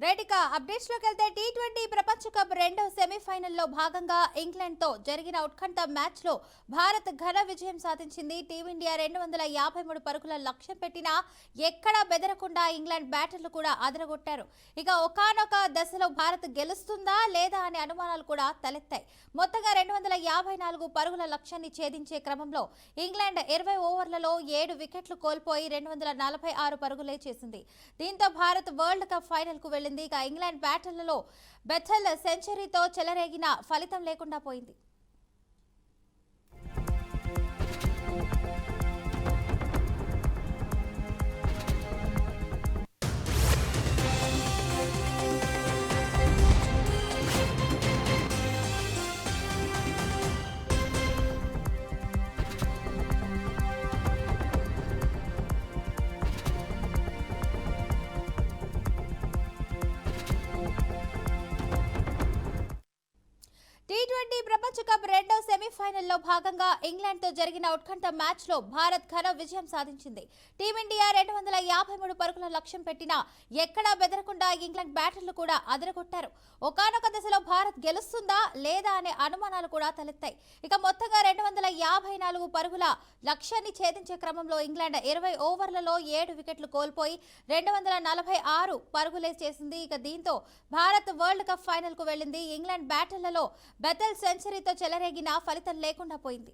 రైటిక updates లోకి వెళ్తే T20 ప్రపంచ కప్ రెండో సెమీఫైనల్లో భాగంగా ఇంగ్లాండ్ తో జరిగిన ఉత్కంఠ మ్యాచ్ లో భారత్ ఘన విజయం సాధించింది. టీమిండియా 253 పరుగుల లక్ష్యం పెట్టినా ఎక్కడా బెదరకుండా ఇంగ్లాండ్ బ్యాటర్లు కూడా అదరగొట్టారు. ఇక ఒకానొక దశలో భారత్ గెలుస్తుందా లేదా అనే అనుమానాలు కూడా తలెత్తాయి. మొత్తంగా 254 పరుగుల లక్ష్యాన్ని ఛేదించే క్రమంలో ఇంగ్లాండ్ 20 ఓవర్లలో 7 వికెట్లు కోల్పోయి 246 పరుగులే చేసింది. దీంతో భారత్ వరల్డ్ కప్ ఫైనల్ కు ఇక ఇంగ్లాండ్ బ్యాటర్లలో బెథెల్ సెంచరీతో చెలరేగిన ఫలితం లేకుండా పోయింది. టీ20 ప్రపంచ కప్ రెండో సెమీఫైనల్లో భాగంగా ఇంగ్లాండ్ తో జరిగిన ఉత్కంఠ మ్యాచ్ లో భారత్ ఘన విజయం సాధించింది. టీమిండియా 253 పరుగుల లక్ష్యం పెట్టినా ఎక్కడా బెదరకుండా ఇంగ్లాండ్ బ్యాటర్లు కూడా అదరగొట్టారు. ఒకానొక దశలో భారత్ గెలుస్తుందా లేదా అనే అనుమానాలు కూడా తలెత్తాయి. ఇక మొత్తంగా 254 పరుగుల లక్ష్యాన్ని ఛేదించే క్రమంలో ఇంగ్లాండ్ 20 ఓవర్లలో 7 వికెట్లు కోల్పోయి 246 పరుగులే చేసింది. ఇక దీంతో భారత్ వరల్డ్ కప్ ఫైనల్ కు వెళ్లింది. ఇంగ్లాండ్ బ్యాటర్లలో బెథెల్ సెంచరీతో చెలరేగిన ఫలితం లేకుండా పోయింది.